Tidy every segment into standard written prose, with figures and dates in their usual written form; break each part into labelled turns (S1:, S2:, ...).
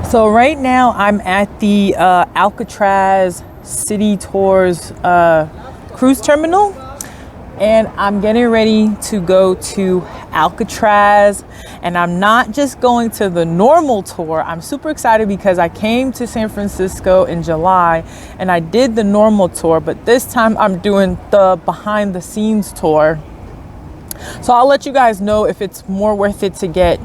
S1: So right now I'm at the Alcatraz City Tours cruise terminal, and I'm getting ready to go to Alcatraz. And I'm not just going to the normal tour. I'm super excited because I came to San Francisco in July and I did the normal tour, but this time I'm doing the behind the scenes tour. So I'll let you guys know if it's more worth it to get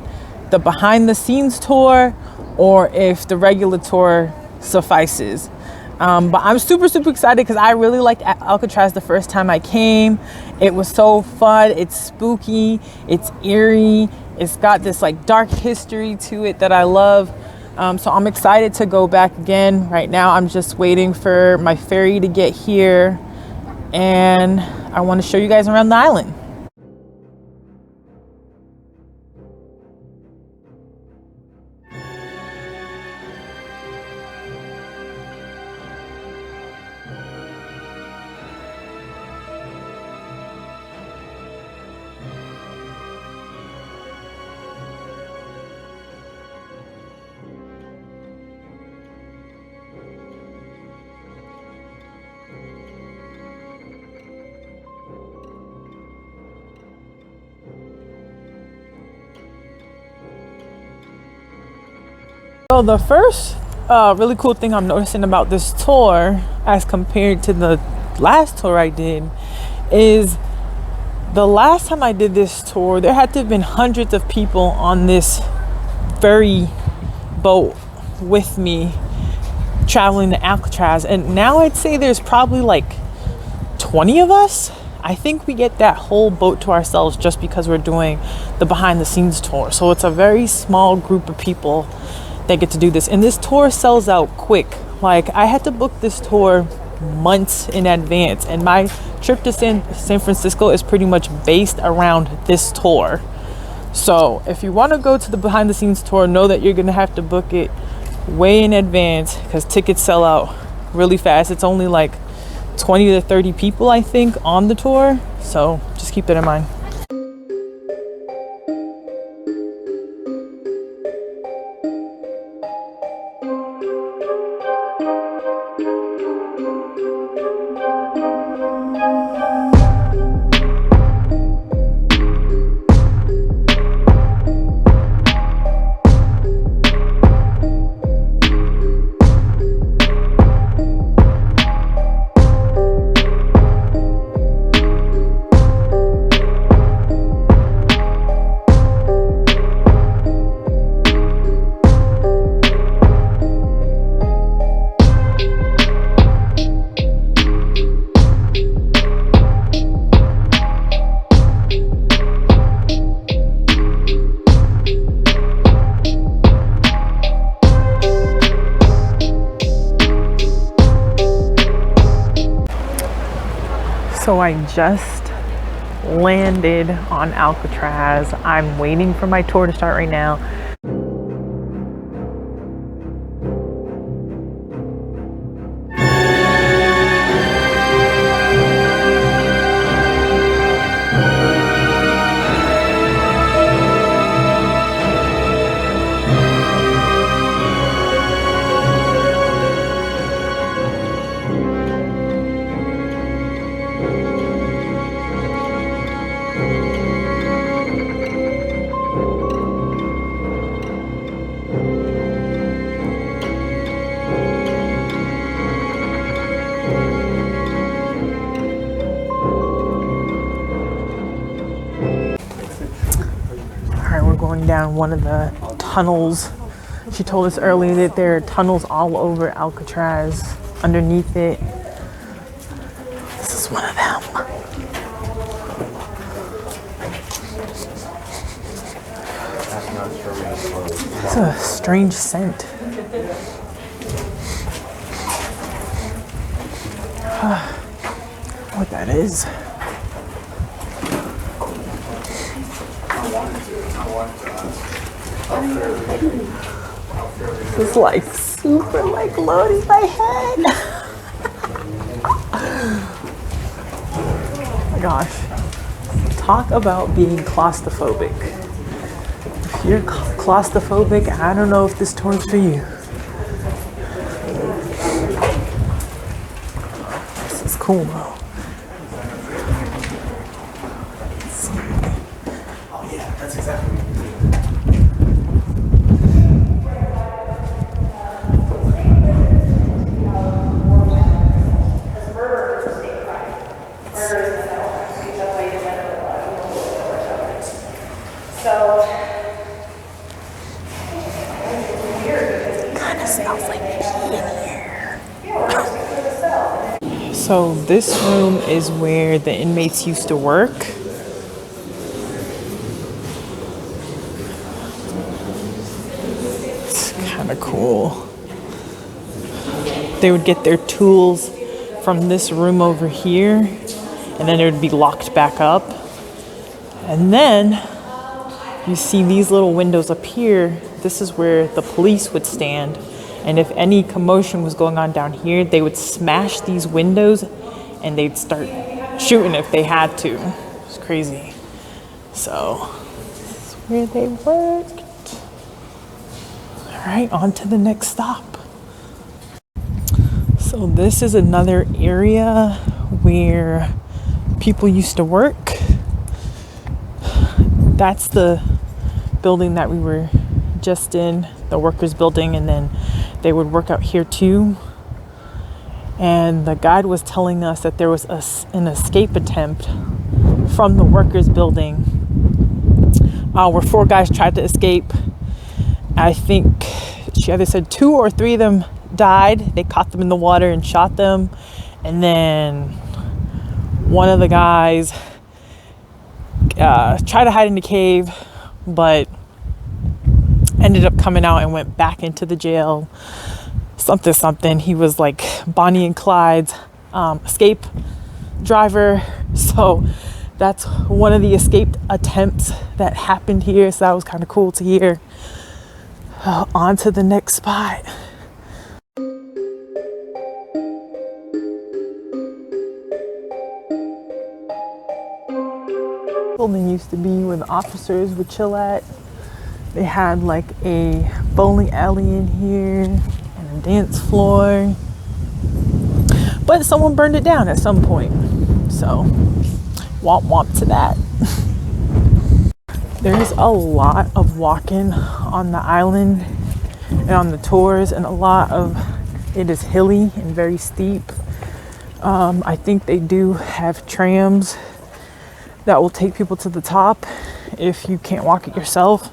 S1: the behind the scenes tour or if the regular tour suffices. But I'm super excited because I really liked Alcatraz the first time I came. It was so fun. It's spooky, it's eerie, it's got this like dark history to it that I love. So I'm excited to go back again. Right now I'm just waiting for my ferry to get here, and I want to show you guys around the island. So the first really cool thing I'm noticing about this tour as compared to the last tour I did is the last time I did this tour, there had to have been hundreds of people on this ferry boat with me traveling to Alcatraz. And now I'd say there's probably like 20 of us. I think we get that whole boat to ourselves just because we're doing the behind the scenes tour. So it's a very small group of people that get to do this, and this tour sells out quick. Like, I had to book this tour months in advance, and my trip to San Francisco is pretty much based around this tour. So if you want to go to the behind the scenes tour, know that you're gonna have to book it way in advance because tickets sell out really fast. It's only like 20 to 30 people I think on the tour, so just keep that in mind. So I just landed on Alcatraz. I'm waiting for my tour to start right now. Going down one of the tunnels. She told us earlier that there are tunnels all over Alcatraz underneath it. This is one of them. It's a strange scent. What that is. This is like super like loading my head. Oh my gosh. Talk about being claustrophobic. If you're claustrophobic, I don't know if this tour is for you. This is cool though.
S2: Oh yeah, that's exactly.
S1: So this room is where the inmates used to work. It's kind of cool. They would get their tools from this room over here, and then it would be locked back up. And then you see these little windows up here. This is where the police would stand. And if any commotion was going on down here, they would smash these windows and they'd start shooting if they had to. It's crazy. So, this is where they worked. All right, on to the next stop. So this is another area where people used to work. That's the building that we were just in, the workers' building, and then they would work out here too. And the guide was telling us that there was an escape attempt from the workers' building where 4 guys tried to escape. I think she either said 2 or 3 of them died. They caught them in the water and shot them. And then one of the guys tried to hide in the cave, but ended up coming out and went back into the jail. Something. He was like Bonnie and Clyde's escape driver. So that's one of the escape attempts that happened here. So that was kind of cool to hear. On to the next spot. Building used to be where the officers would chill at. They had like a bowling alley in here and a dance floor. But someone burned it down at some point. So, womp womp to that. There's a lot of walking on the island and on the tours, and a lot of it is hilly and very steep. I think they do have trams that will take people to the top if you can't walk it yourself.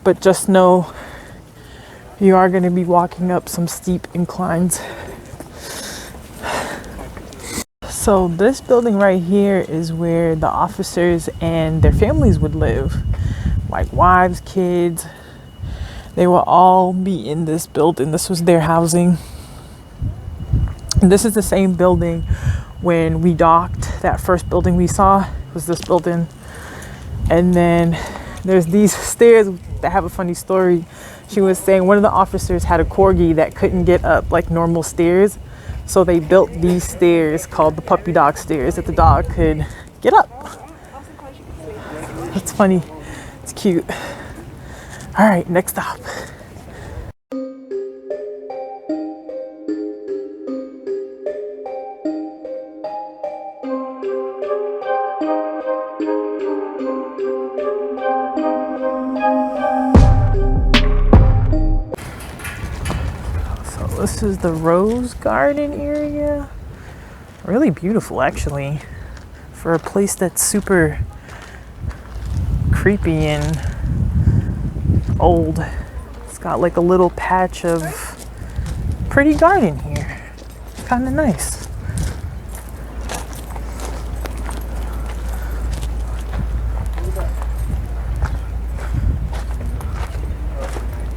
S1: But just know you are going to be walking up some steep inclines. So this building right here is where the officers and their families would live. Like wives, kids. They will all be in this building. This was their housing. And this is the same building when we docked. That first building we saw was this building. And then there's these stairs that have a funny story. She was saying one of the officers had a corgi that couldn't get up like normal stairs. So they built these stairs called the puppy dog stairs that the dog could get up. It's funny. It's cute. All right, next stop. This is the rose garden area. Really beautiful, actually, for a place that's super creepy and old. It's got like a little patch of pretty garden here. It's kind of nice.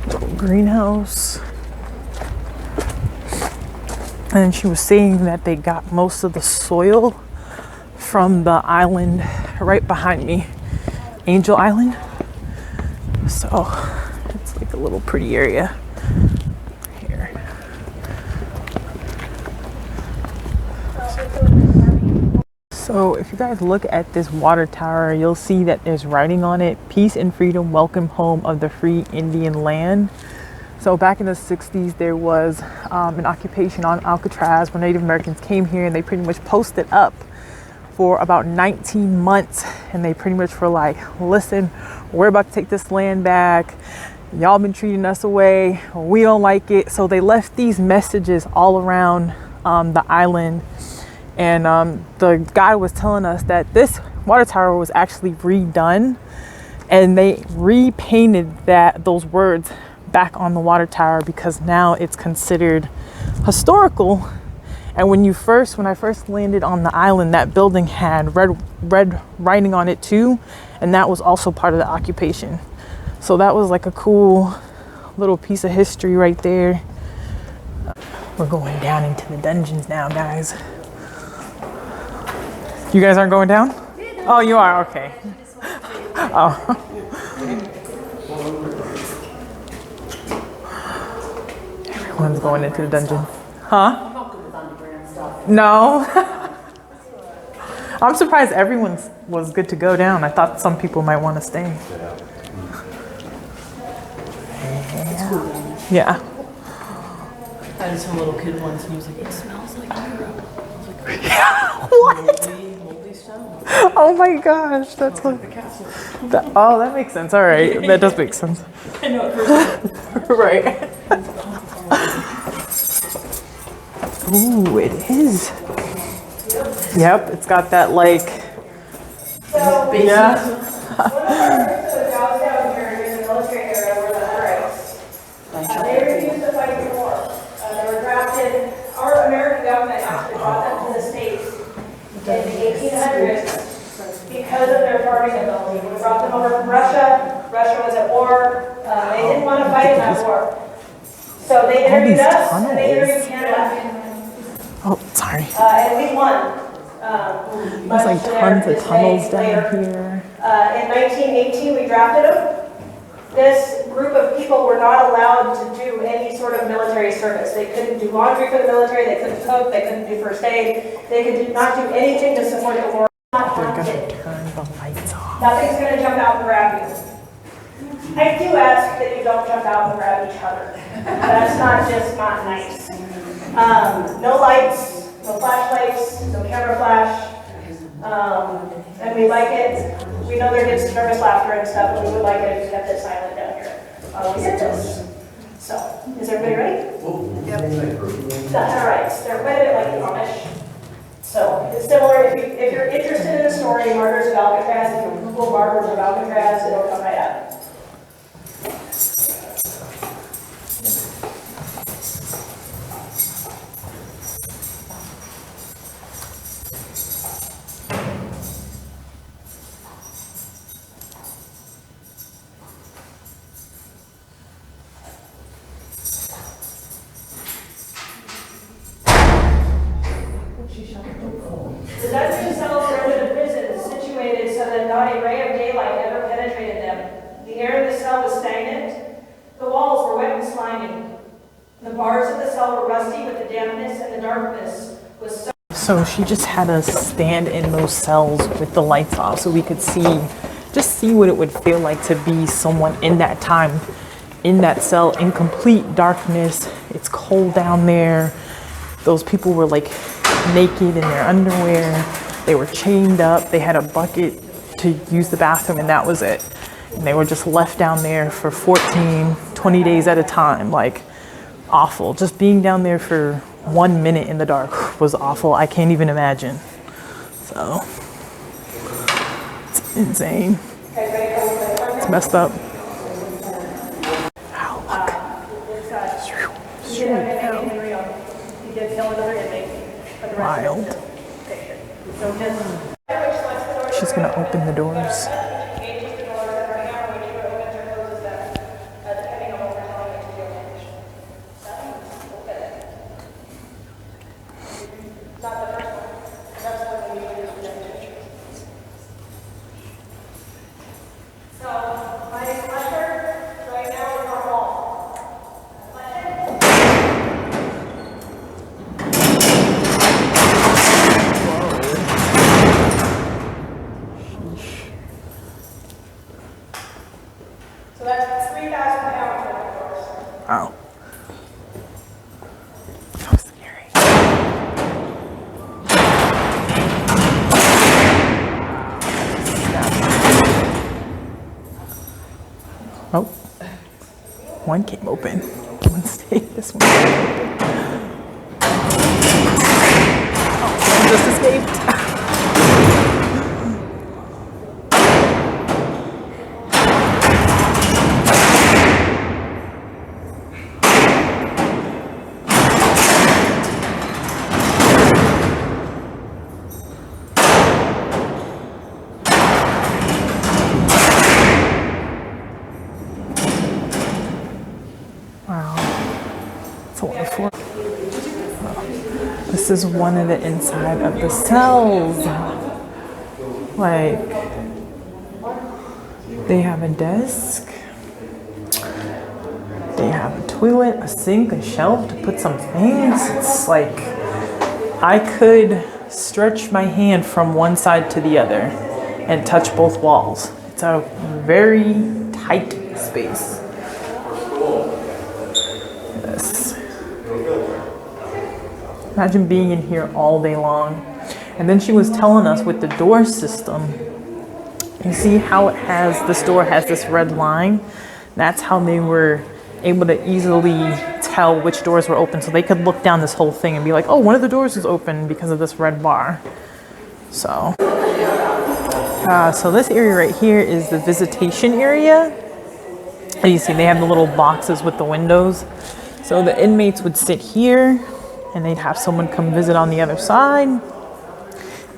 S1: Little greenhouse. And she was saying that they got most of the soil from the island right behind me, Angel Island. So it's like a little pretty area here. So So if you guys look at this water tower, you'll see that there's writing on it, "Peace and freedom, welcome home of the free Indian land." So back in the 60s, there was an occupation on Alcatraz where Native Americans came here and they pretty much posted up for about 19 months. And they pretty much were like, listen, we're about to take this land back. Y'all been treating us away. We don't like it. So they left these messages all around the island. And the guy was telling us that this water tower was actually redone and they repainted those words back on the water tower because now it's considered historical. And when I first landed on the island, that building had red writing on it too, and that was also part of the occupation. So that was like a cool little piece of history right there. We're going down into the dungeons now, guys. You guys aren't going down? Oh, you are? Okay. Oh. Everyone's going into the dungeon. Huh? No. I'm surprised everyone was good to go down. I thought some people might want to stay. Yeah.
S3: I had some little kid once and he was like, it smells like Europe. I was like,
S1: What?
S3: moldy stone.
S1: Oh my gosh, that's like
S3: The castle.
S1: Oh, that makes sense. All right, that does make sense.
S3: I know it
S1: Right. Ooh, it is. Yep, it's got that like.
S3: So,
S1: Yeah.
S4: One of the jobs down here in the military area were the Hutterites. They refused to fight the war. They were drafted. Our American government actually brought them to the States in the 1800s because of their farming ability. We brought them over from Russia. Russia was at war. They didn't want to fight in that war. So they interviewed us and they interviewed Canada.
S1: Oh, sorry.
S4: And we won.
S1: There's like tons of tunnels down here.
S4: In 1918, we drafted them. This group of people were not allowed to do any sort of military service. They couldn't do laundry for the military, they couldn't cook, they couldn't do first aid, they could not do anything to support the war. Not
S1: They're
S4: wanted.
S1: gonna turn the lights off.
S4: Nothing's going to jump out and grab you. I do ask that you don't jump out and grab each other. That's not nice. No lights, no flashlights, no camera flash. And we like it. We know there gets nervous laughter and stuff, but we would like it if you kept it silent down here while we did this. So, is everybody ready? Yep. The Hutterites. They're quite a bit like the Amish. So, it's similar. If you're interested in the story, Martyrs of Alcatraz, if you Google Martyrs of Alcatraz, it'll come right up. The dungeon cells were under the prison, situated so that not a ray of daylight ever penetrated them. The air in the cell was stagnant. The walls were wet and slimy. The bars of the cell were rusty with the dampness, and the darkness was
S1: So she just had us stand in those cells with the lights off so we could see what it would feel like to be someone in that time, in that cell, in complete darkness. It's cold down there. Those people were like naked in their underwear. They were chained up. They had a bucket to use the bathroom and that was it. And they were just left down there for 14, 20 days at a time. Like, awful. Just being down there for 1 minute in the dark was awful. I can't even imagine. So, it's insane. It's messed up. Wow,
S4: He did kill another inmate. But the rest
S1: Wild.
S4: of it is fiction.
S1: She's gonna open the doors. One came open. One stayed. This one came open. Oh, one just escaped. This is one of the inside of the cells. Like, they have a desk, they have a toilet, a sink, a shelf to put some things. It's like I could stretch my hand from one side to the other and touch both walls. It's a very tight space. Yes. Imagine being in here all day long. And then she was telling us with the door system, you see how it has, this door has this red line? That's how they were able to easily tell which doors were open. So they could look down this whole thing and be like, oh, one of the doors is open because of this red bar. So, so this area right here is the visitation area. And you see they have the little boxes with the windows. So the inmates would sit here and they'd have someone come visit on the other side.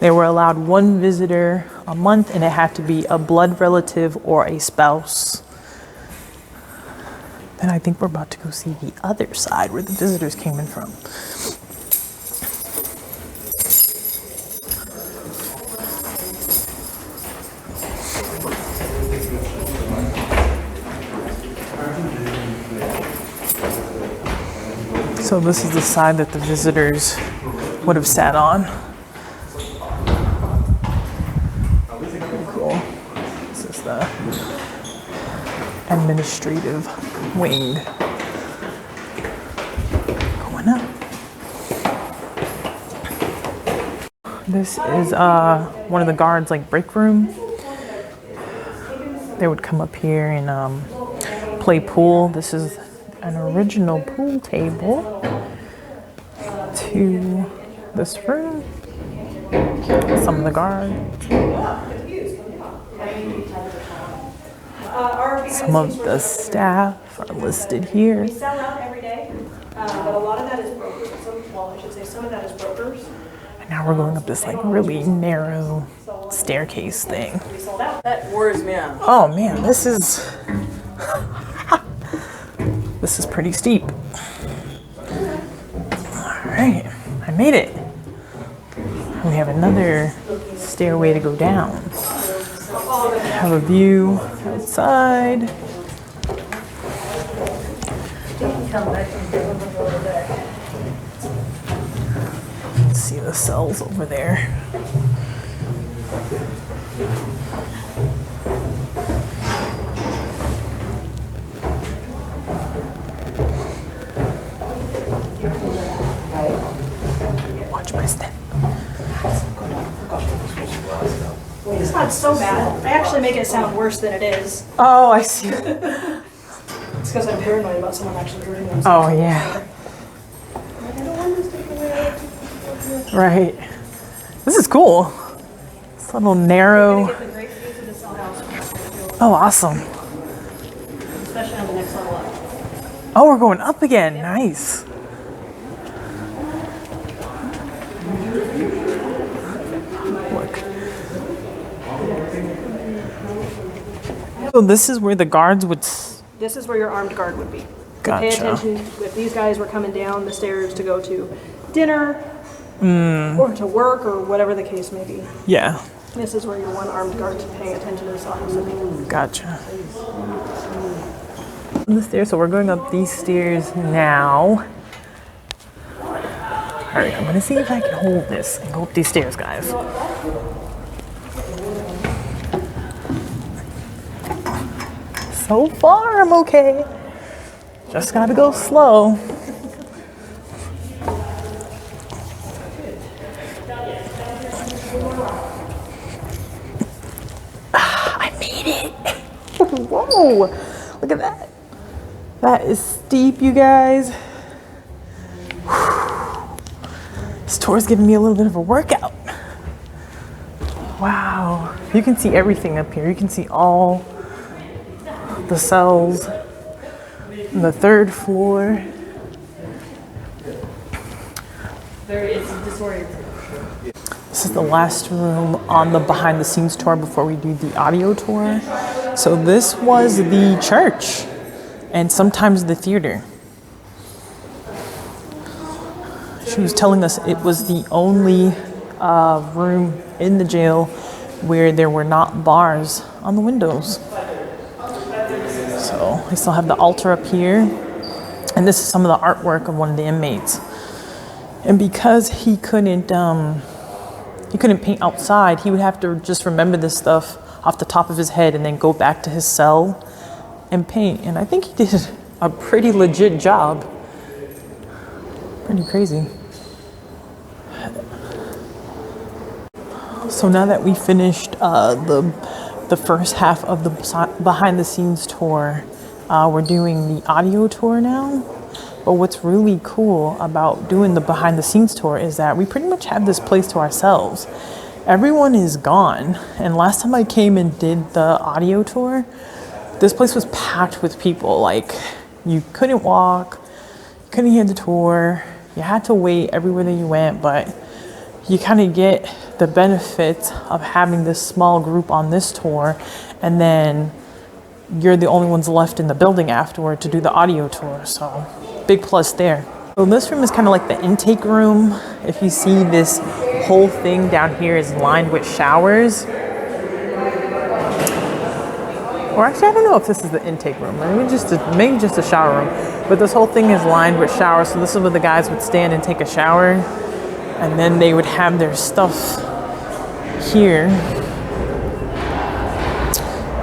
S1: They were allowed one visitor a month, and it had to be a blood relative or a spouse. Then I think we're about to go see the other side where the visitors came in from. So this is the side that the visitors would have sat on. Pretty cool. This is the administrative wing. Going up. This is one of the guards' like break room. They would come up here and play pool. This is an original pool table to this room. Some of the guards. Some of the staff are listed here.
S4: We sell out every day, but a lot of that is brokers. Well, I should say some of that is brokers.
S1: And now we're going up this like really narrow staircase thing.
S4: We sold out.
S3: That worries me out.
S1: Oh man, this is this is pretty steep. All right, I made it. We have another stairway to go down. Have a view outside. See the cells over there. Watch my step.
S4: It's not so bad. I actually make it sound worse than it is.
S1: Oh, I see.
S4: It's because I'm paranoid about someone actually hurting themselves.
S1: Oh, yeah. Right. This is cool. It's a little narrow. Oh, awesome.
S4: Especially on the next level up.
S1: Oh, we're going up again. Nice. Look. So this is where the guards would...
S4: This is where your armed guard would be.
S1: Gotcha.
S4: Pay attention if these guys were coming down the stairs to go to dinner or to work or whatever the case may be.
S1: Yeah.
S4: This is where your one armed guard's paying attention to this officer.
S1: Gotcha. The stairs, so we're going up these stairs now. Alright, I'm gonna see if I can hold this and go up these stairs, guys. So far, I'm okay. Just gotta go slow. I made it. Whoa, look at that. That is steep, you guys. This tour is giving me a little bit of a workout. Wow. You can see everything up here. You can see all the cells on the 3rd floor.
S3: It's disorienting.
S1: This is the last room on the behind the scenes tour before we do the audio tour. So this was the church and sometimes the theater. She was telling us it was the only room in the jail where there were not bars on the windows. So they still have the altar up here. And this is some of the artwork of one of the inmates. And because he couldn't paint outside, he would have to just remember this stuff off the top of his head and then go back to his cell and paint. And I think he did a pretty legit job. Pretty crazy. So now that we finished the first half of the behind the scenes tour, we're doing the audio tour now. But what's really cool about doing the behind the scenes tour is that we pretty much have this place to ourselves. Everyone is gone. And last time I came and did the audio tour, this place was packed with people. Like, you couldn't walk, you couldn't hear the tour, you had to wait everywhere that you went, but you kind of get the benefit of having this small group on this tour, and then you're the only ones left in the building afterward to do the audio tour. So big plus there. So this room is kind of like the intake room. If you see, this whole thing down here is lined with showers. Or actually, I don't know if this is the intake room. Maybe just a shower room. But this whole thing is lined with showers. So this is where the guys would stand and take a shower. And then they would have their stuff here.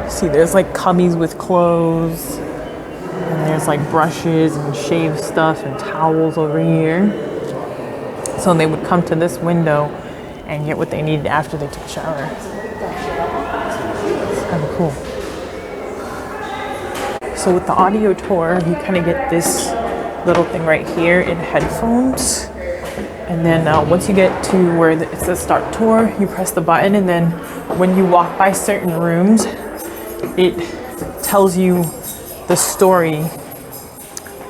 S1: See, there's like cubbies with clothes. And there's like brushes and shave stuff and towels over here. So they would come to this window and get what they needed after they took a shower. It's kind of cool. So with the audio tour, you kind of get this little thing right here in headphones. And then once you get to where it says start tour, you press the button, and then when you walk by certain rooms, it tells you the story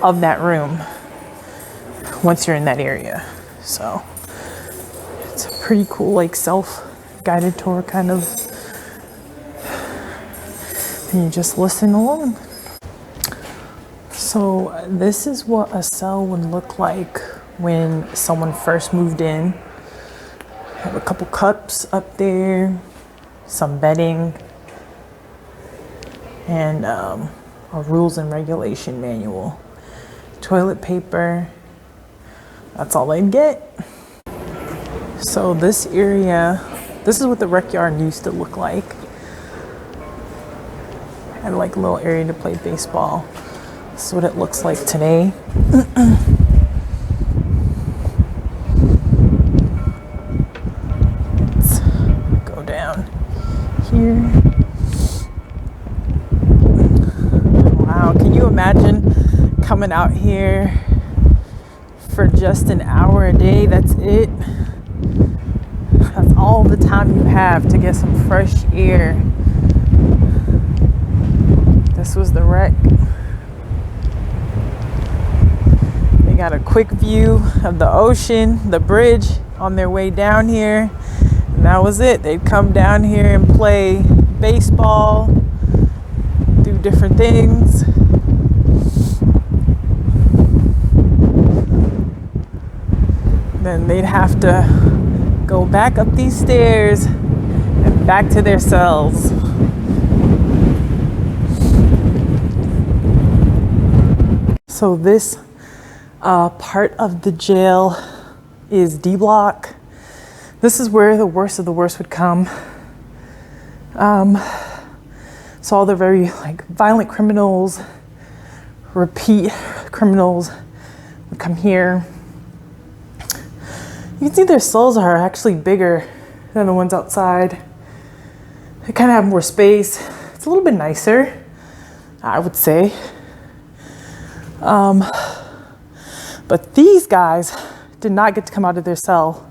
S1: of that room once you're in that area. So it's a pretty cool, like, self-guided tour kind of. And you just listen along. So this is what a cell would look like when someone first moved in. I have a couple cups up there, some bedding, and a rules and regulation manual. Toilet paper, that's all they'd get. So this area, this is what the rec yard used to look like. Had like a little area to play baseball. This is what it looks like today. Let's go down here. Wow, can you imagine coming out here for just an hour a day? That's it. That's all the time you have to get some fresh air. This was the wreck. They got a quick view of the ocean, the bridge on their way down here. And that was it. They'd come down here and play baseball, do different things. Then they'd have to go back up these stairs and back to their cells. So this part of the jail is D block. This is where the worst of the worst would come. So all the very violent criminals, repeat criminals would come here. You can see their cells are actually bigger than the ones outside. They kind of have more space. It's a little bit nicer, I would say. But these guys did not get to come out of their cell.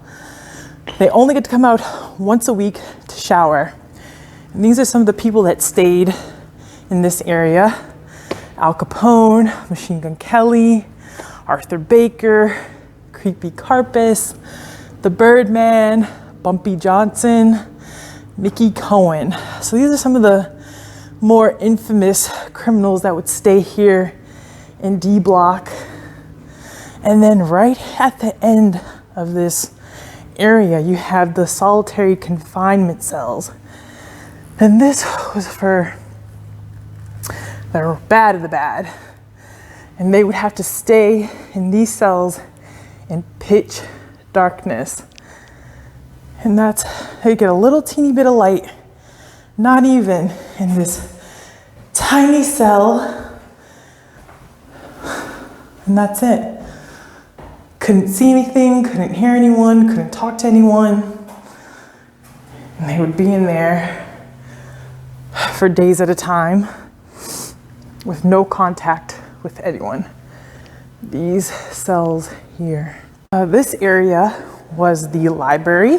S1: They only get to come out once a week to shower. And these are some of the people that stayed in this area. Al Capone, Machine Gun Kelly, Arthur Baker, Creepy Carpus, the Birdman, Bumpy Johnson, Mickey Cohen. So these are some of the more infamous criminals that would stay here in D Block. And then right at the end of this area, you have the solitary confinement cells. And this was for the bad of the bad. And they would have to stay in these cells in pitch darkness. And that's, they get a little teeny bit of light, not even in this tiny cell. And that's it. Couldn't see anything, couldn't hear anyone, couldn't talk to anyone. And they would be in there for days at a time with no contact with anyone. These cells here. This area was the library.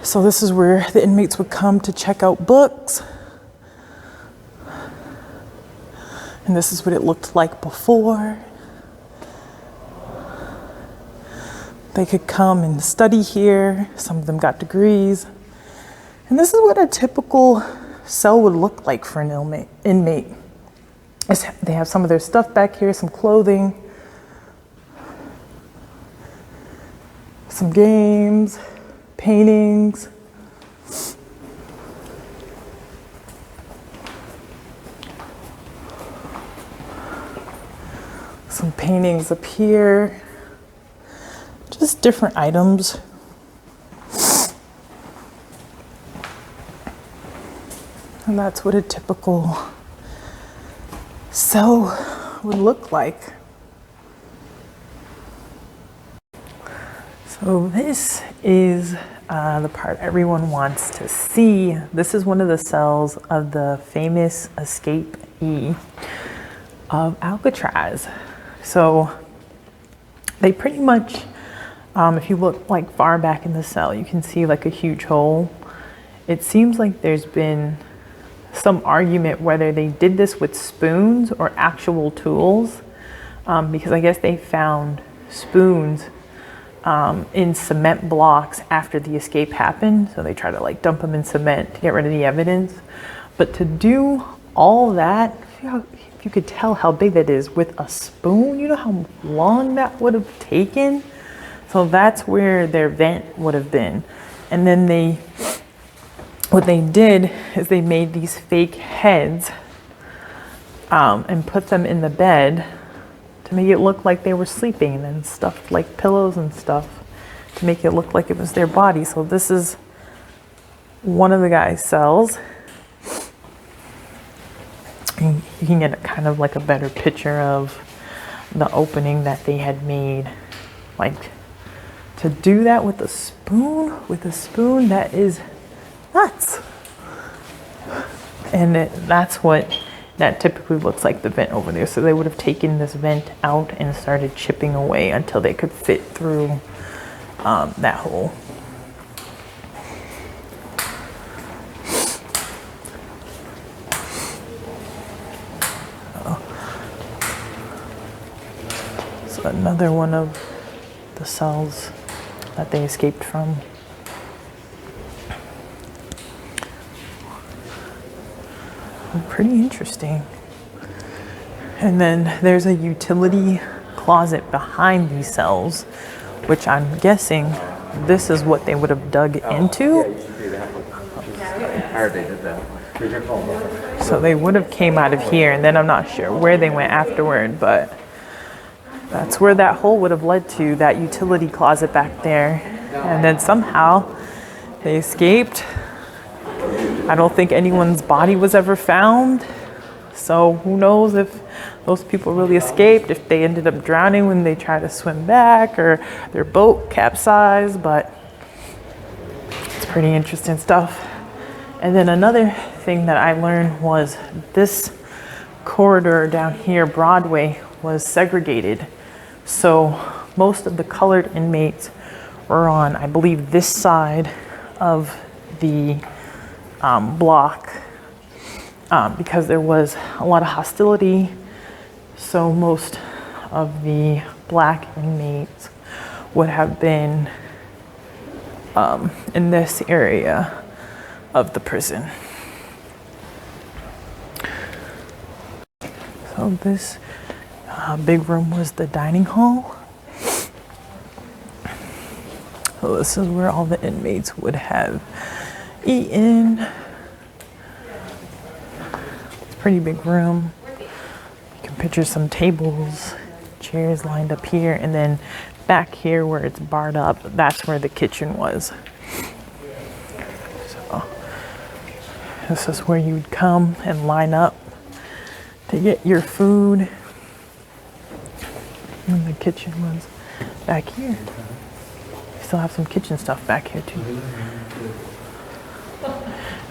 S1: So this is where the inmates would come to check out books. And this is what it looked like before. They could come and study here. Some of them got degrees. And this is what a typical cell would look like for an inmate. They have some of their stuff back here, some clothing, some games, paintings. Some paintings up here. Just different items. And that's what a typical cell would look like. So this is the part everyone wants to see. This is one of the cells of the famous escapee of Alcatraz. So they pretty much, if you look like far back in the cell, you can see like a huge hole. It seems like there's been some argument whether they did this with spoons or actual tools, because I guess they found spoons in cement blocks after the escape happened. So they try to like dump them in cement to get rid of the evidence. But to do all that, if you could tell how big that is with a spoon, you know how long that would have taken? So that's where their vent would have been. And then what they did is they made these fake heads and put them in the bed to make it look like they were sleeping, and then stuffed like pillows and stuff to make it look like it was their body. So this is one of the guy's cells. And you can get kind of like a better picture of the opening that they had made. Like, to do that with a spoon, that is nuts. And that's what that typically looks like, the vent over there. So they would have taken this vent out and started chipping away until they could fit through that hole. So another one of the cells that they escaped from. Pretty interesting. And then there's a utility closet behind these cells, which I'm guessing this is what they would have dug into. So they would have came out of here, and then I'm not sure where they went afterward, but that's where that hole would have led to, that utility closet back there. And then somehow they escaped. I don't think anyone's body was ever found. So who knows if those people really escaped, if they ended up drowning when they tried to swim back, or their boat capsized, but it's pretty interesting stuff. And then another thing that I learned was this corridor down here, Broadway, was segregated. So most of the colored inmates were on, I believe, this side of the block because there was a lot of hostility. So most of the black inmates would have been in this area of the prison. So this big room was the dining hall. So this is where all the inmates would have eaten. It's a pretty big room. You can picture some tables, chairs lined up here, and then back here where it's barred up, that's where the kitchen was. So this is where you would come and line up to get your food. And the kitchen was back here. Still have some kitchen stuff back here too.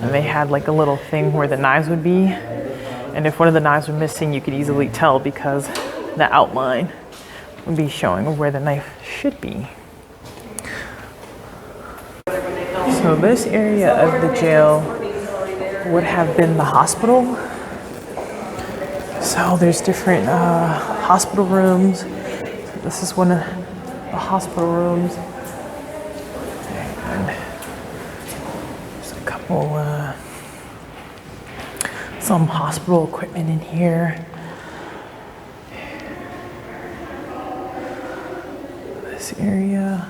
S1: And they had like a little thing where the knives would be. And if one of the knives were missing, you could easily tell because the outline would be showing where the knife should be. So this area of the jail would have been the hospital. So there's different hospital rooms. This is one of the hospital rooms. And there's a couple, some hospital equipment in here. This area.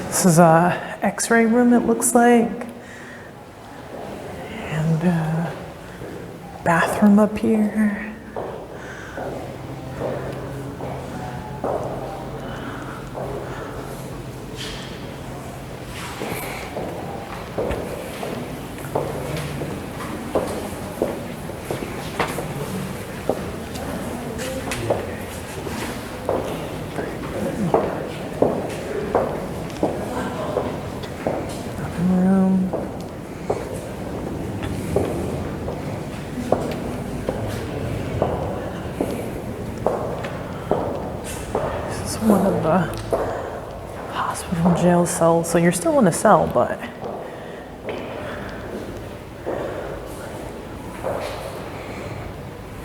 S1: This is a X-ray room, it looks like, and bathroom up here. One of the hospital jail cells. So you're still in a cell, but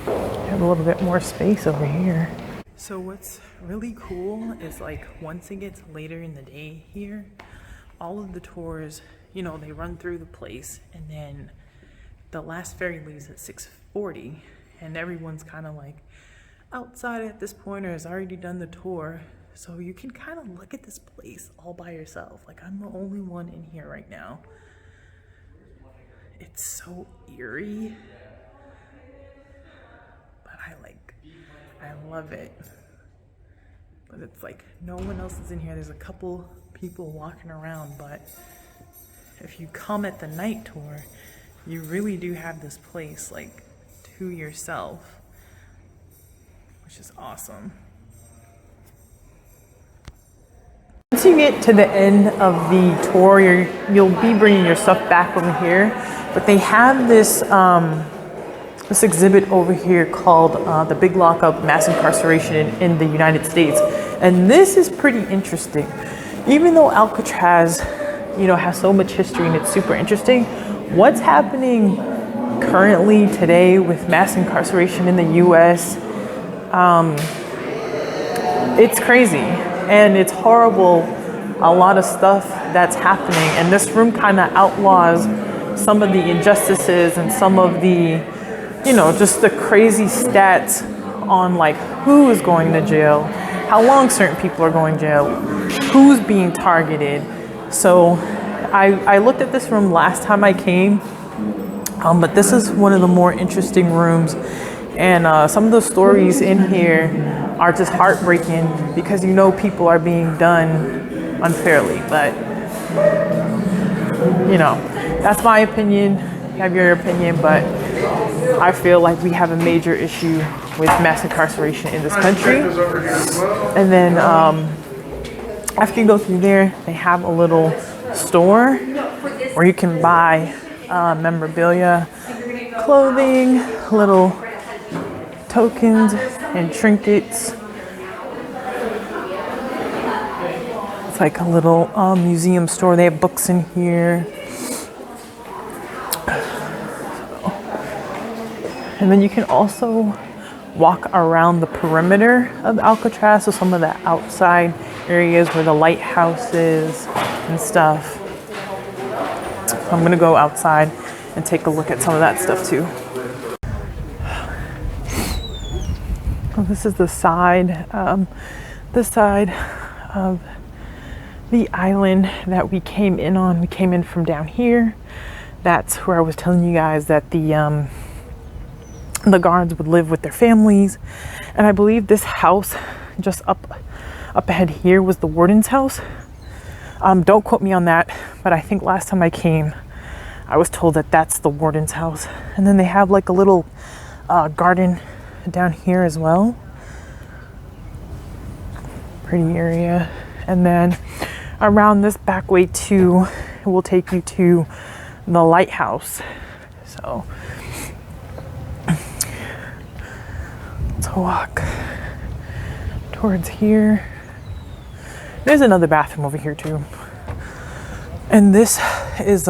S1: you have a little bit more space over here. So what's really cool is like once it gets later in the day here, all of the tours, you know, they run through the place and then the last ferry leaves at 6:40 and everyone's kind of like outside at this point or has already done the tour, so you can kind of look at this place all by yourself. Like I'm the only one in here right now. It's so eerie, but I love it. But it's like no one else is in here. There's a couple people walking around, but if you come at the night tour, you really do have this place like to yourself, which is awesome. Once you get to the end of the tour, you'll be bringing your stuff back over here, but they have this this exhibit over here called The Big Lockup, Mass Incarceration in the United States. And this is pretty interesting. Even though Alcatraz, you know, has so much history and it's super interesting, what's happening currently today with mass incarceration in the US, it's crazy and it's horrible. A lot of stuff that's happening, and this room kind of outlaws some of the injustices and some of the, you know, just the crazy stats on like who is going to jail, how long certain people are going to jail, who's being targeted. So I looked at this room last time I came, but this is one of the more interesting rooms, and some of the stories in here are just heartbreaking because you know people are being done unfairly. But you know, that's my opinion. You have your opinion, but I feel like we have a major issue with mass incarceration in this country. And then after you go through there, they have a little store where you can buy memorabilia, clothing, little tokens and trinkets. It's like a little museum store. They have books in here. And then you can also walk around the perimeter of Alcatraz, so some of the outside areas where the lighthouse is and stuff. So I'm gonna go outside and take a look at some of that stuff too. Well, this is the side of the island that we came in on. We came in from down here. That's where I was telling you guys that the guards would live with their families. And I believe this house just up ahead here was the warden's house. Don't quote me on that, but I think last time I came, I was told that that's the warden's house. And then they have like a little garden down here as well. Pretty area. And then around this back way too, it will take you to the lighthouse. So let's walk towards here. There's another bathroom over here too. And this is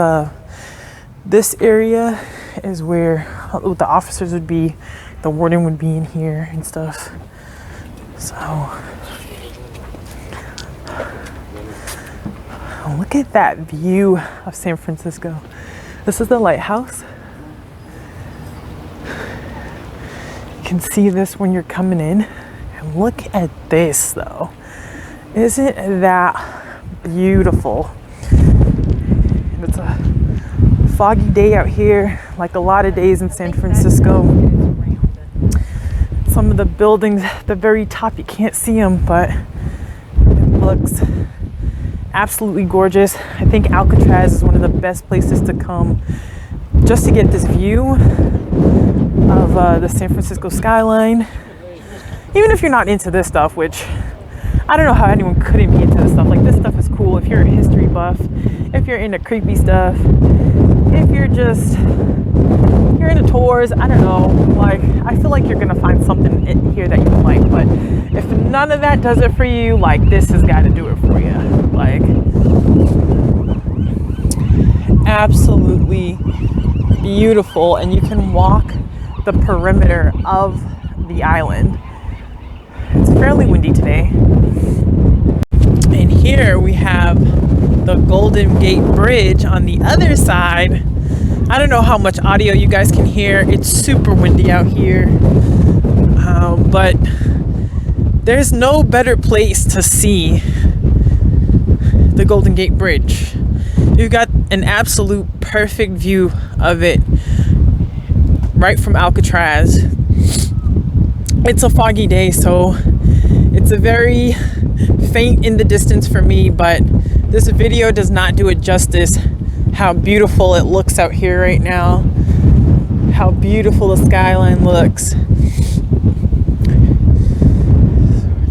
S1: this area is where the officers would be, the warden would be in here and stuff. So look at that view of San Francisco. This is the lighthouse. You can see this when you're coming in. And look at this though. Isn't that beautiful? And it's a foggy day out here, like a lot of days in San Francisco. Some of the buildings at the very top, you can't see them, but it looks absolutely gorgeous. I think Alcatraz is one of the best places to come just to get this view of the San Francisco skyline. Even if you're not into this stuff, which I don't know how anyone couldn't be into this stuff. Like, this stuff is cool if you're a history buff, if you're into creepy stuff, if you're into tours, I don't know. Like, I feel like you're gonna find something in here that you like, but if none of that does it for you, like, this has got to do it for you. Like, absolutely beautiful. And you can walk the perimeter of the island. It's fairly windy today. And here we have the Golden Gate Bridge on the other side. I don't know how much audio you guys can hear. It's super windy out here. But there's no better place to see the Golden Gate Bridge. You've got an absolute perfect view of it right from Alcatraz. It's a foggy day, so it's a very faint in the distance for me, but this video does not do it justice how beautiful it looks out here right now, how beautiful the skyline looks.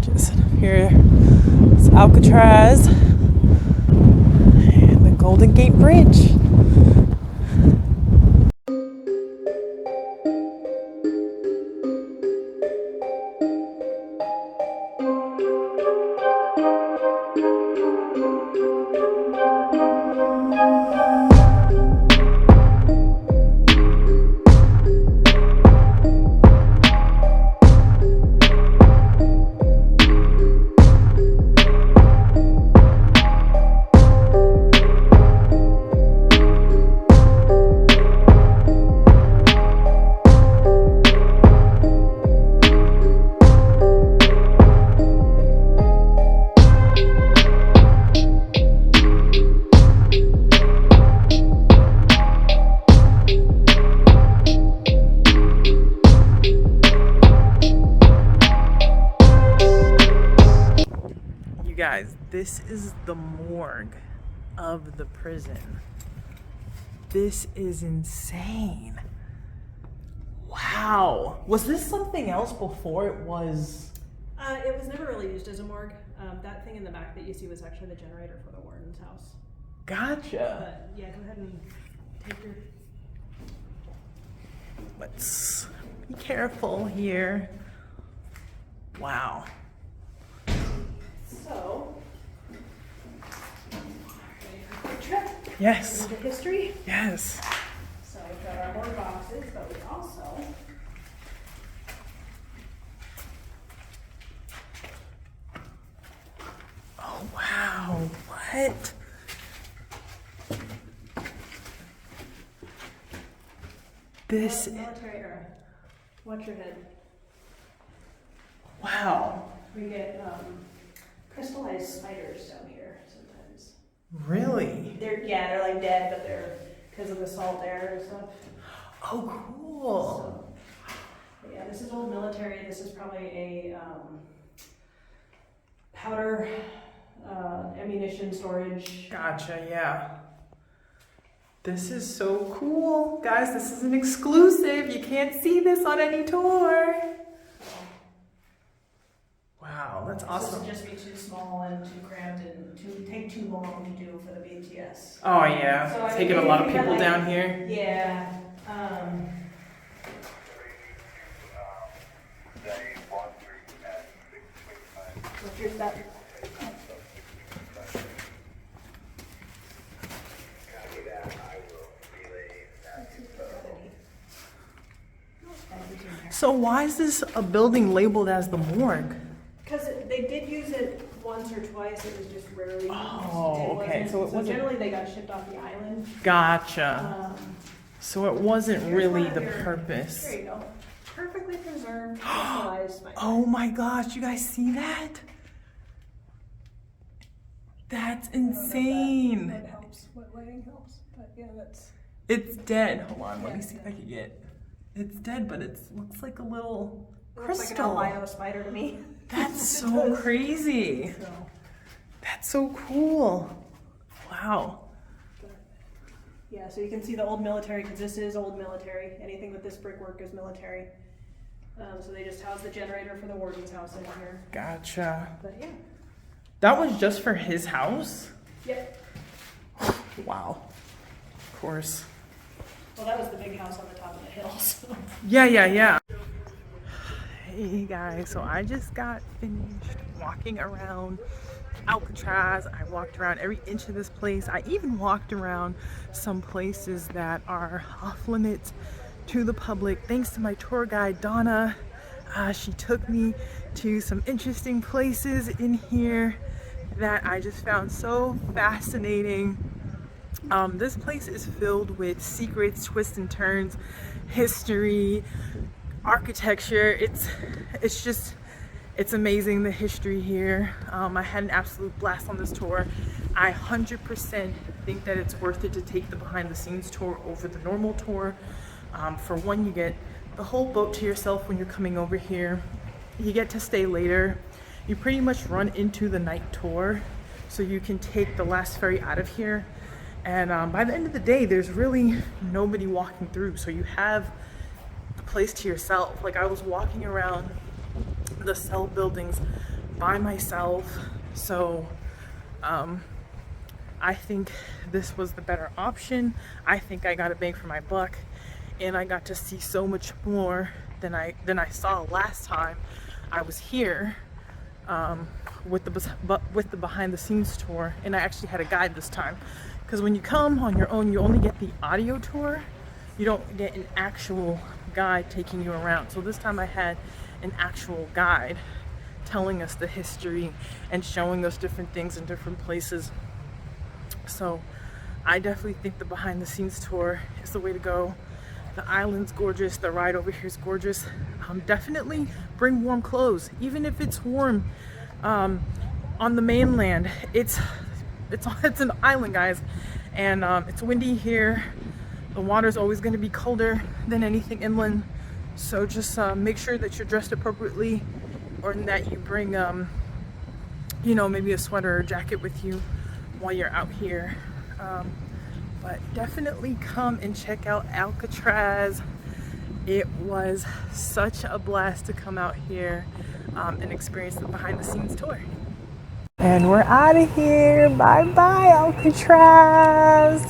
S1: Just here, it's Alcatraz and the Golden Gate Bridge. Guys, this is the morgue of the prison. This is insane. Wow. Was this something else before it was?
S5: It was never really used as a morgue. That thing in the back that you see was actually the generator for the warden's house.
S1: Gotcha.
S5: But yeah, go ahead and take your.
S1: Let's be careful here. Wow.
S5: So, ready for a quick trip
S1: Yes.
S5: into history?
S1: Yes.
S5: So we've got our morgue boxes, but we also.
S1: Oh, wow. What? This.
S5: Military era. Watch your head.
S1: Wow.
S5: We get crystallized spiders down here sometimes.
S1: Really?
S5: They're like dead, but they're because of the salt air and stuff.
S1: Oh, cool.
S5: So, but yeah, this is old military. This is probably a powder ammunition storage.
S1: Gotcha, yeah. This is so cool. Guys, this is an exclusive. You can't see this on any tour. Wow, that's awesome.
S5: This would just be too small and too cramped and take too long to do for the BTS.
S1: Oh, yeah.
S5: So, I mean,
S1: Taking a lot of
S5: we got,
S1: people
S5: like-
S1: down here.
S5: Yeah. What's your step?
S1: So why is this a building labeled as the morgue?
S5: Because they did use it once or twice. It was just rarely used.
S1: Oh, okay. So it wasn't-
S5: generally they got shipped off the island.
S1: Gotcha. So it wasn't
S5: Here's
S1: really
S5: one of
S1: the
S5: your-
S1: purpose.
S5: There you go. Perfectly preserved, crystallized spider.
S1: Oh my gosh, you guys see that? That's insane.
S5: That helps. What lighting helps. But yeah, that's.
S1: It's dead. Hold on, let me see if I can get. It's dead, but it looks like a little
S5: It looks like an
S1: crystal.
S5: albino spider to me.
S1: That's so crazy.
S5: So,
S1: That's so cool. Wow.
S5: but, yeah, so you can see the old military because this is old military. Anything with this brickwork is military. So they just house the generator for the warden's house in here.
S1: Gotcha.
S5: But yeah.
S1: That was just for his house?
S5: Yep.
S1: Wow. Of course.
S5: Well, that was the big house on the top of the hill. So.
S1: Yeah. Hey guys, so I just got finished walking around Alcatraz. I walked around every inch of this place. I even walked around some places that are off limits to the public. Thanks to my tour guide, Donna. She took me to some interesting places in here that I just found so fascinating. This place is filled with secrets, twists and turns, history, architecture. It's amazing, the history here. I had an absolute blast on this tour. I 100% think that it's worth it to take the behind the scenes tour over the normal tour. For one, you get the whole boat to yourself when you're coming over here. You get to stay later. You pretty much run into the night tour, so you can take the last ferry out of here. And by the end of the day, there's really nobody walking through, so you have the place to yourself. Like, I was walking around the cell buildings by myself, so I think this was the better option. I think I got a bang for my buck, and I got to see so much more than I saw last time I was here with the behind the scenes tour. And I actually had a guide this time, because when you come on your own, you only get the audio tour. You don't get an actual guide taking you around. So this time I had an actual guide telling us the history and showing us different things in different places. So I definitely think the behind the scenes tour is the way to go. The island's gorgeous, the ride over here is gorgeous. Definitely bring warm clothes, even if it's warm on the mainland. It's an island, guys, and it's windy here. The water's always going to be colder than anything inland, so just make sure that you're dressed appropriately, or that you bring you know, maybe a sweater or jacket with you while you're out here. But definitely come and check out Alcatraz. It was such a blast to come out here and experience the behind the scenes tour. And we're out of here. Bye bye, Alcatraz.